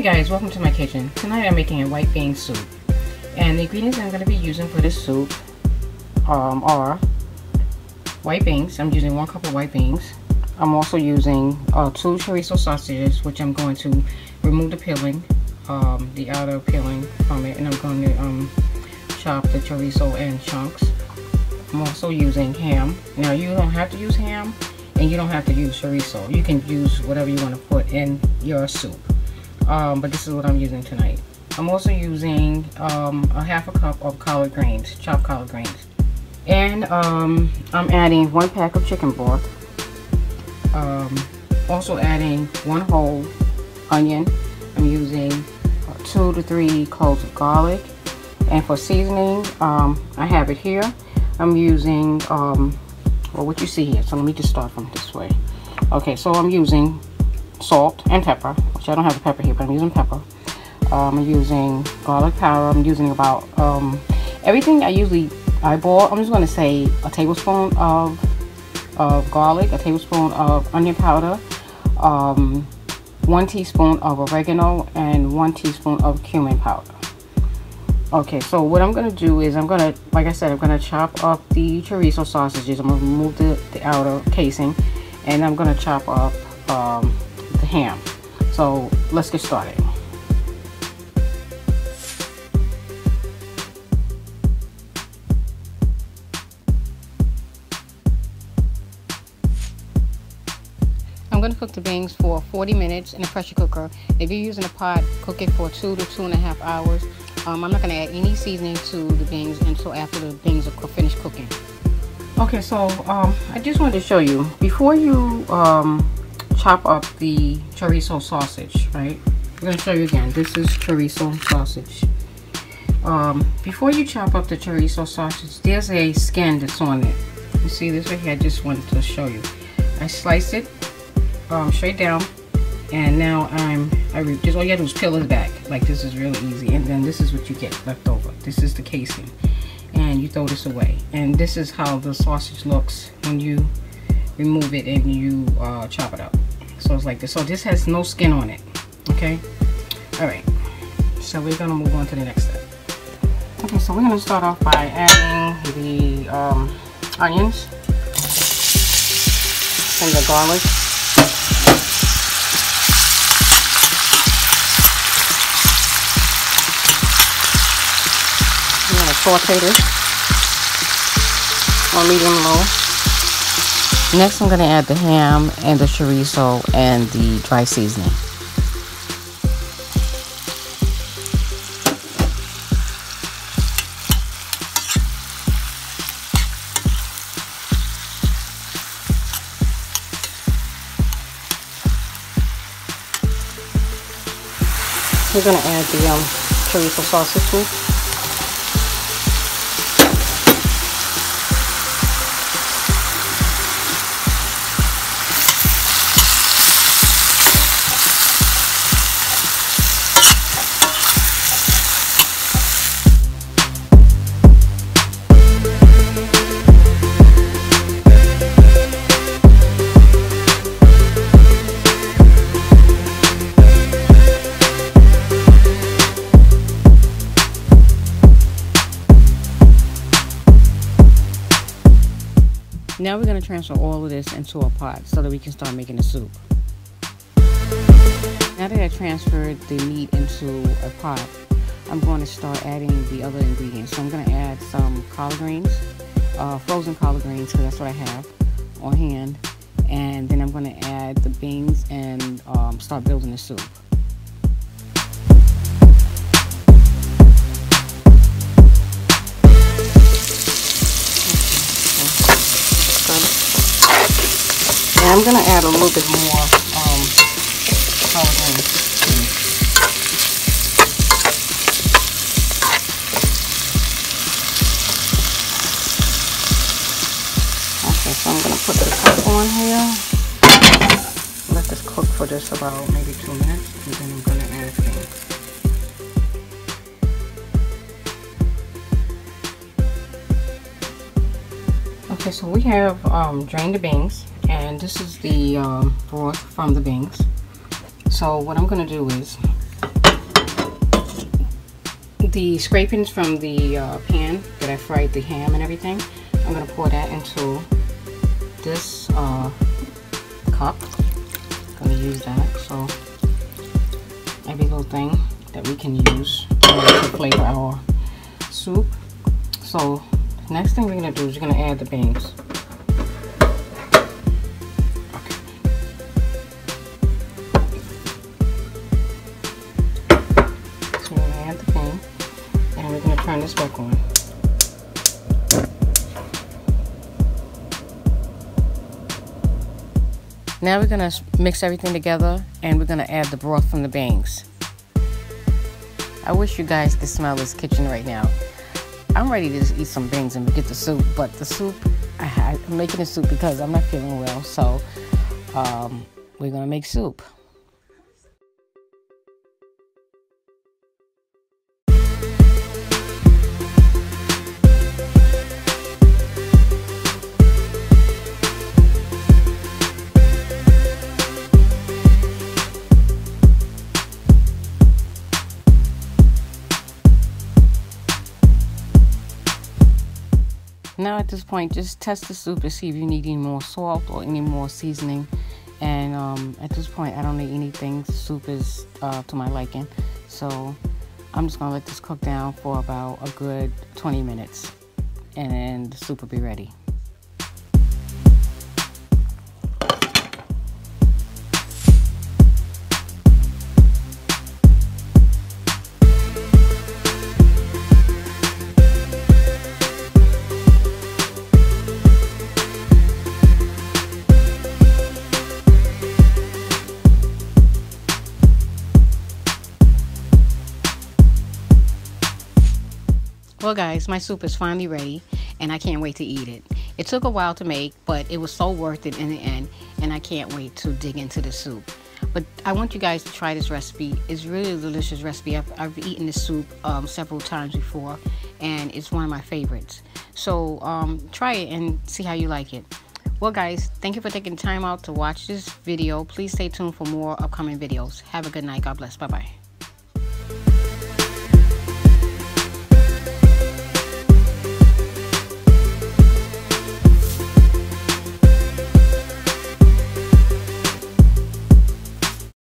guys, welcome to my kitchen. Tonight I'm making a white bean soup, and the ingredients I'm going to be using for this soup are white beans. I'm using 1 cup of white beans. I'm also using 2 chorizo sausages, which I'm going to remove the peeling, the outer peeling from it, and I'm going to chop the chorizo in chunks. I'm also using ham. Now you don't have to use ham, and you don't have to use chorizo. You can use whatever you want to put in your soup. But this is what I'm using tonight. I'm also using a half a cup of collard greens, chopped collard greens. And I'm adding 1 pack of chicken broth. Also adding 1 whole onion. I'm using 2 to 3 cloves of garlic. And for seasoning, I have it here. I'm using, well, what you see here. So let me just start from this way. Okay, so I'm using salt and pepper, which I don't have the pepper here, but I'm using pepper. I'm using garlic powder. I'm using about everything I usually eyeball. I'm just going to say a tablespoon of garlic, a tablespoon of onion powder, 1 teaspoon of oregano, and 1 teaspoon of cumin powder. Okay, so what I'm going to do is I'm going to, like I said, I'm going to chop up the chorizo sausages. I'm going to remove the outer casing, and I'm going to chop up the ham. So let's get started. I'm going to cook the beans for 40 minutes in a pressure cooker. If you're using a pot, cook it for 2 to 2.5 hours. I'm not going to add any seasoning to the beans until after the beans are finished cooking. Okay, so I just wanted to show you, before you chop up the chorizo sausage, right? I'm going to show you again. This is chorizo sausage. Before you chop up the chorizo sausage, there's a skin that's on it. You see this right here? I just wanted to show you. I slice it straight down, and now just all you gotta do is peel it back. Like, this is really easy, and then this is what you get left over. This is the casing, and you throw this away. And this is how the sausage looks when you remove it and you chop it up. So it's like this. So this has no skin on it. Okay. All right. So we're gonna move on to the next step. Okay. So we're gonna start off by adding the onions and the garlic. I'm gonna saute this on medium-low. Next, I'm going to add the ham and the chorizo and the dry seasoning. We're going to add the chorizo sausage meat. Now we're going to transfer all of this into a pot so that we can start making the soup. Now that I transferred the meat into a pot, I'm going to start adding the other ingredients. So I'm going to add some collard greens, frozen collard greens, because that's what I have on hand. And then I'm going to add the beans and start building the soup. And I'm going to add a little bit more collard greens. Okay, so I'm going to put the top on here. Let this cook for just about maybe 2 minutes, and then I'm going to add things. Okay, so we have drained the beans, and this is the broth from the beans. So what I'm going to do is the scrapings from the pan that I fried the ham and everything. I'm going to pour that into this cup. I'm going to use that. So every little thing that we can use to flavor our soup. So next thing we're going to do is we're going to add the beans. So we're going to add the bean, and we're going to turn this back on. Now we're going to mix everything together, and we're going to add the broth from the beans. I wish you guys could smell this kitchen right now. I'm ready to just eat some beans and get the soup, but the soup, I'm making the soup because I'm not feeling well, so we're going to make soup. Now at this point, just test the soup to see if you need any more salt or any more seasoning. And at this point, I don't need anything. The soup is to my liking. So I'm just going to let this cook down for about a good 20 minutes. And then the soup will be ready. Well guys, my soup is finally ready and I can't wait to eat it. It took a while to make, but it was so worth it in the end, and I can't wait to dig into the soup. But I want you guys to try this recipe. It's really a delicious recipe. I've eaten this soup several times before, and it's one of my favorites. So try it and see how you like it. Well guys, thank you for taking time out to watch this video. Please stay tuned for more upcoming videos. Have a good night. God bless. Bye-bye.